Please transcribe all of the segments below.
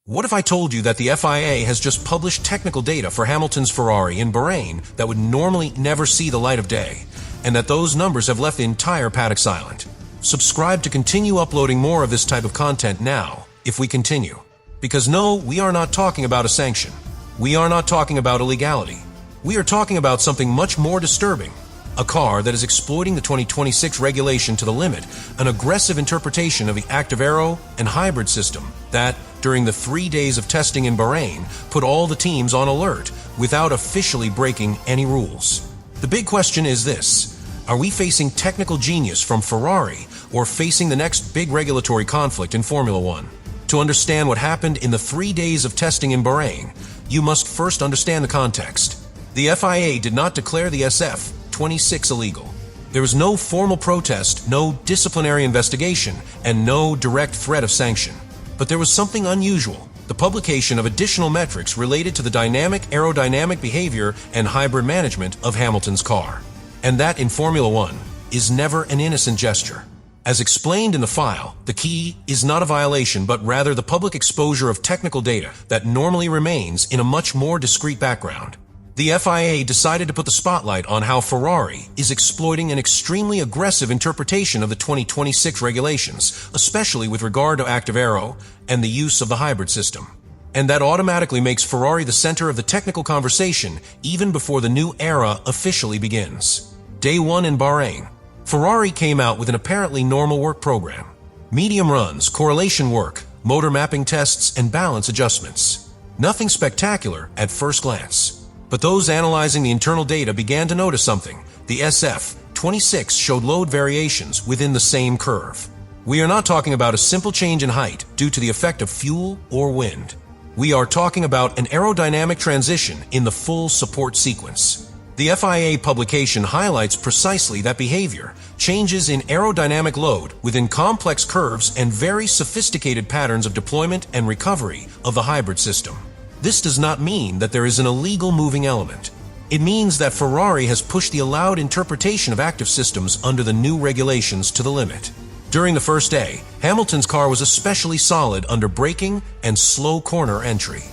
What if I told you that the FIA has just published technical data for Hamilton's Ferrari in Bahrain that would normally never see the light of day, and that those numbers have left the entire paddock silent? Subscribe to continue uploading more of this type of content now, if we continue. Because no, we are not talking about a sanction. We are not talking about illegality. We are talking about something much more disturbing. A car that is exploiting the 2026 regulation to the limit, an aggressive interpretation of the active aero and hybrid system that, during the 3 days of testing in Bahrain, put all the teams on alert without officially breaking any rules. The big question is this: are we facing technical genius from Ferrari or facing the next big regulatory conflict in Formula One? To understand what happened in the 3 days of testing in Bahrain, you must first understand the context. The FIA did not declare the SF-26 illegal. There was no formal protest, no disciplinary investigation, and no direct threat of sanction. But there was something unusual: the publication of additional metrics related to the dynamic aerodynamic behavior and hybrid management of Hamilton's car. And that, in Formula One, is never an innocent gesture. As explained in the file, the key is not a violation, but rather the public exposure of technical data that normally remains in a much more discreet background. The FIA decided to put the spotlight on how Ferrari is exploiting an extremely aggressive interpretation of the 2026 regulations, especially with regard to active aero and the use of the hybrid system. And that automatically makes Ferrari the center of the technical conversation even before the new era officially begins. Day 1 in Bahrain, Ferrari came out with an apparently normal work program. Medium runs, correlation work, motor mapping tests, and balance adjustments. Nothing spectacular at first glance. But those analyzing the internal data began to notice something. The SF-26 showed load variations within the same curve. We are not talking about a simple change in height due to the effect of fuel or wind. We are talking about an aerodynamic transition in the full support sequence. The FIA publication highlights precisely that behavior: changes in aerodynamic load within complex curves and very sophisticated patterns of deployment and recovery of the hybrid system. This does not mean that there is an illegal moving element. It means that Ferrari has pushed the allowed interpretation of active systems under the new regulations to the limit. During the first day, Hamilton's car was especially solid under braking and slow corner entry.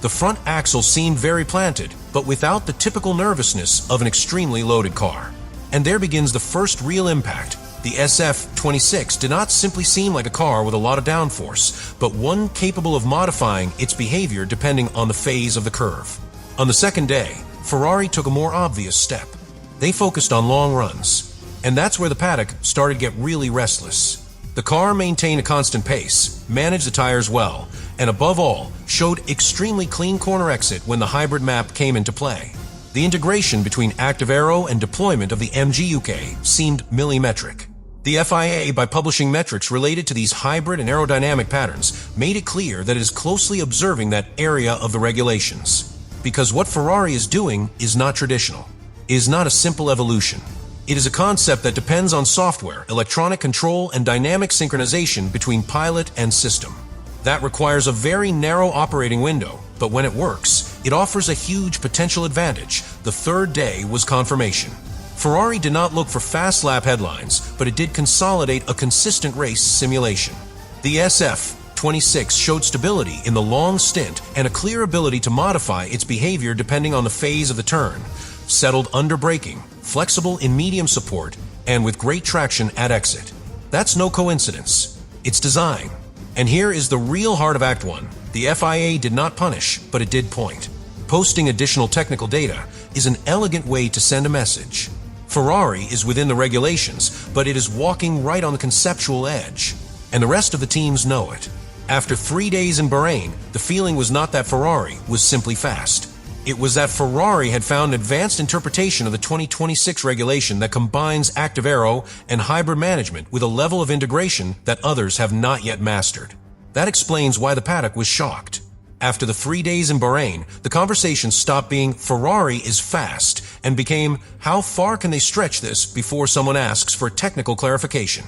The front axle seemed very planted, but without the typical nervousness of an extremely loaded car. And there begins the first real impact. The SF-26 did not simply seem like a car with a lot of downforce, but one capable of modifying its behavior depending on the phase of the curve. On the second day, Ferrari took a more obvious step. They focused on long runs. And that's where the paddock started to get really restless. The car maintained a constant pace, managed the tires well, and above all, showed extremely clean corner exit when the hybrid map came into play. The integration between active aero and deployment of the MGUK seemed millimetric. The FIA, by publishing metrics related to these hybrid and aerodynamic patterns, made it clear that it is closely observing that area of the regulations. Because what Ferrari is doing is not traditional. It is not a simple evolution. It is a concept that depends on software, electronic control, and dynamic synchronization between pilot and system. That requires a very narrow operating window, but when it works, it offers a huge potential advantage. The third day was confirmation. Ferrari did not look for fast lap headlines, but it did consolidate a consistent race simulation. The SF-26 showed stability in the long stint and a clear ability to modify its behavior depending on the phase of the turn, settled under braking, flexible in medium support, and with great traction at exit. That's no coincidence. It's design. And here is the real heart of Act 1. The FIA did not punish, but it did point. Posting additional technical data is an elegant way to send a message. Ferrari is within the regulations, but it is walking right on the conceptual edge. And the rest of the teams know it. After 3 days in Bahrain, the feeling was not that Ferrari was simply fast. It was that Ferrari had found an advanced interpretation of the 2026 regulation that combines active aero and hybrid management with a level of integration that others have not yet mastered. That explains why the paddock was shocked. After the 3 days in Bahrain, the conversation stopped being "Ferrari is fast" and became "how far can they stretch this" before someone asks for technical clarification.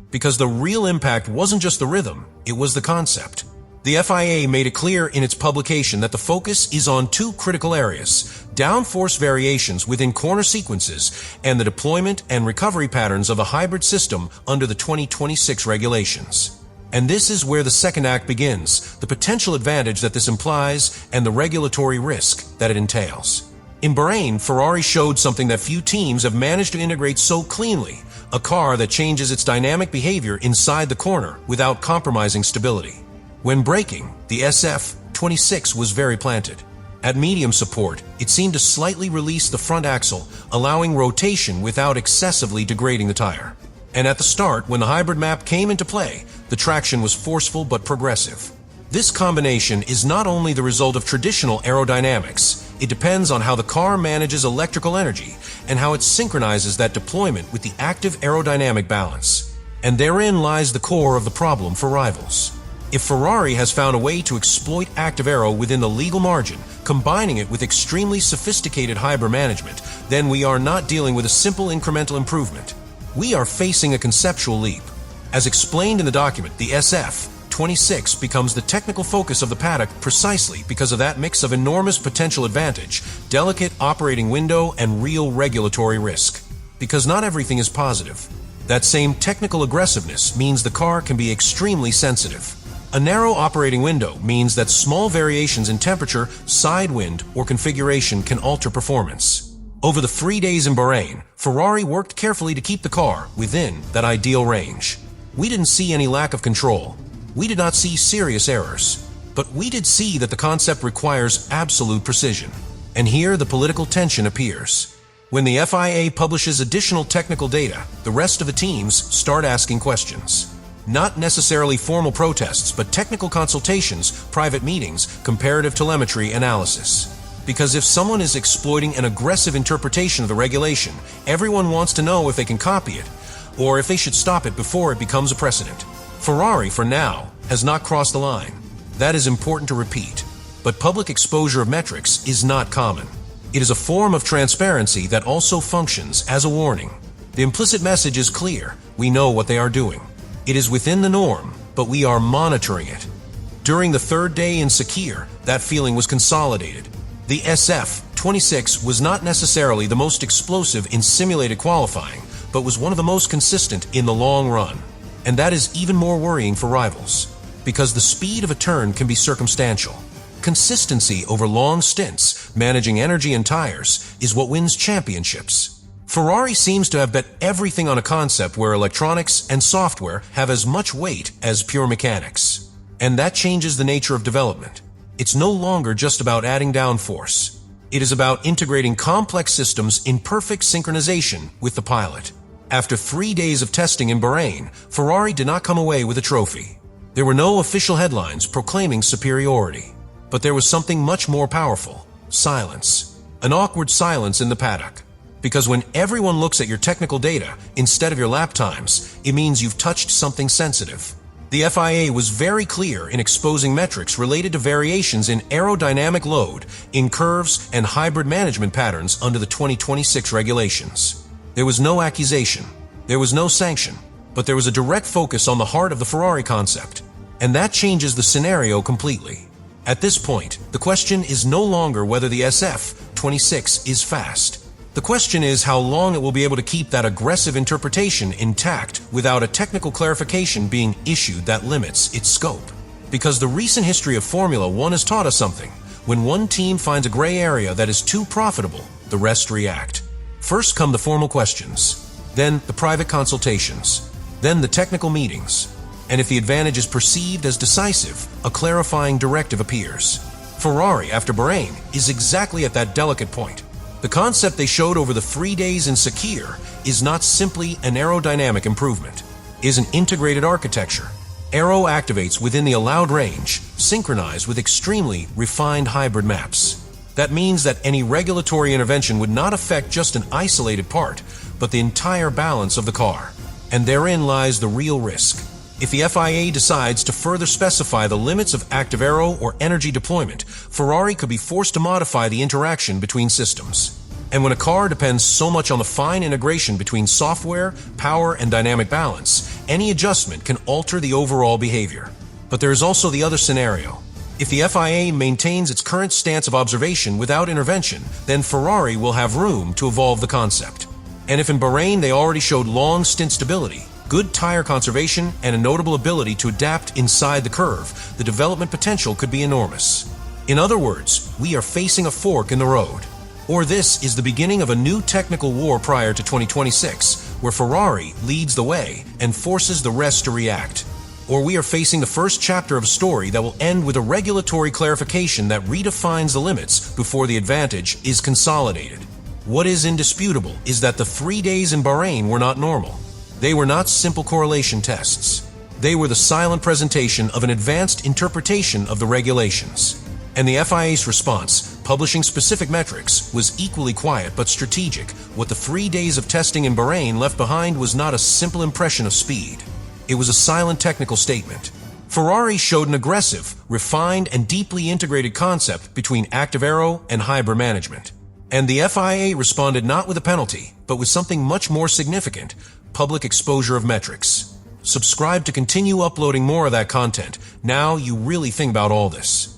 Because the real impact wasn't just the rhythm, it was the concept. The FIA made it clear in its publication that the focus is on two critical areas: downforce variations within corner sequences and the deployment and recovery patterns of a hybrid system under the 2026 regulations. And this is where the second act begins, the potential advantage that this implies and the regulatory risk that it entails. In Bahrain, Ferrari showed something that few teams have managed to integrate so cleanly, a car that changes its dynamic behavior inside the corner without compromising stability. When braking, the SF-26 was very planted. At medium support, it seemed to slightly release the front axle, allowing rotation without excessively degrading the tire. And at the start, when the hybrid map came into play, the traction was forceful but progressive. This combination is not only the result of traditional aerodynamics, it depends on how the car manages electrical energy and how it synchronizes that deployment with the active aerodynamic balance. And therein lies the core of the problem for rivals. If Ferrari has found a way to exploit active aero within the legal margin, combining it with extremely sophisticated hybrid management, then we are not dealing with a simple incremental improvement. We are facing a conceptual leap. As explained in the document, the SF-26 becomes the technical focus of the paddock precisely because of that mix of enormous potential advantage, delicate operating window, and real regulatory risk. Because not everything is positive. That same technical aggressiveness means the car can be extremely sensitive. A narrow operating window means that small variations in temperature, side wind, or configuration can alter performance. Over the 3 days in Bahrain, Ferrari worked carefully to keep the car within that ideal range. We didn't see any lack of control. We did not see serious errors. But we did see that the concept requires absolute precision. And here the political tension appears. When the FIA publishes additional technical data, the rest of the teams start asking questions. Not necessarily formal protests, but technical consultations, private meetings, comparative telemetry analysis. Because if someone is exploiting an aggressive interpretation of the regulation, everyone wants to know if they can copy it, or if they should stop it before it becomes a precedent. Ferrari, for now, has not crossed the line. That is important to repeat. But public exposure of metrics is not common. It is a form of transparency that also functions as a warning. The implicit message is clear. We know what they are doing. It is within the norm, but we are monitoring it. During the third day in Sakhir, that feeling was consolidated. The SF-26 was not necessarily the most explosive in simulated qualifying, but was one of the most consistent in the long run. And that is even more worrying for rivals, because the speed of a turn can be circumstantial. Consistency over long stints, managing energy and tires, is what wins championships. Ferrari seems to have bet everything on a concept where electronics and software have as much weight as pure mechanics. And that changes the nature of development. It's no longer just about adding downforce. It is about integrating complex systems in perfect synchronization with the pilot. After 3 days of testing in Bahrain, Ferrari did not come away with a trophy. There were no official headlines proclaiming superiority. But there was something much more powerful: silence. An awkward silence in the paddock. Because when everyone looks at your technical data instead of your lap times, it means you've touched something sensitive. The FIA was very clear in exposing metrics related to variations in aerodynamic load, in curves, and hybrid management patterns under the 2026 regulations. There was no accusation, there was no sanction, but there was a direct focus on the heart of the Ferrari concept. And that changes the scenario completely. At this point, the question is no longer whether the SF-26 is fast. The question is how long it will be able to keep that aggressive interpretation intact without a technical clarification being issued that limits its scope. Because the recent history of Formula One has taught us something. When one team finds a gray area that is too profitable, the rest react. First come the formal questions, then the private consultations, then the technical meetings. And if the advantage is perceived as decisive, a clarifying directive appears. Ferrari, after Bahrain, is exactly at that delicate point. The concept they showed over the 3 days in Sakhir is not simply an aerodynamic improvement. It is an integrated architecture. Aero activates within the allowed range, synchronized with extremely refined hybrid maps. That means that any regulatory intervention would not affect just an isolated part, but the entire balance of the car. And therein lies the real risk. If the FIA decides to further specify the limits of active aero or energy deployment, Ferrari could be forced to modify the interaction between systems. And when a car depends so much on the fine integration between software, power, and dynamic balance, any adjustment can alter the overall behavior. But there is also the other scenario. If the FIA maintains its current stance of observation without intervention, then Ferrari will have room to evolve the concept. And if in Bahrain they already showed long stint stability, good tire conservation, and a notable ability to adapt inside the curve, the development potential could be enormous. In other words, we are facing a fork in the road. Or this is the beginning of a new technical war prior to 2026, where Ferrari leads the way and forces the rest to react. Or we are facing the first chapter of a story that will end with a regulatory clarification that redefines the limits before the advantage is consolidated. What is indisputable is that the 3 days in Bahrain were not normal. They were not simple correlation tests. They were the silent presentation of an advanced interpretation of the regulations. And the FIA's response, publishing specific metrics, was equally quiet but strategic. What the 3 days of testing in Bahrain left behind was not a simple impression of speed. It was a silent technical statement. Ferrari showed an aggressive, refined, and deeply integrated concept between active aero and hybrid management. And the FIA responded not with a penalty, but with something much more significant: public exposure of metrics. Subscribe to continue uploading more of that content. Now you really think about all this.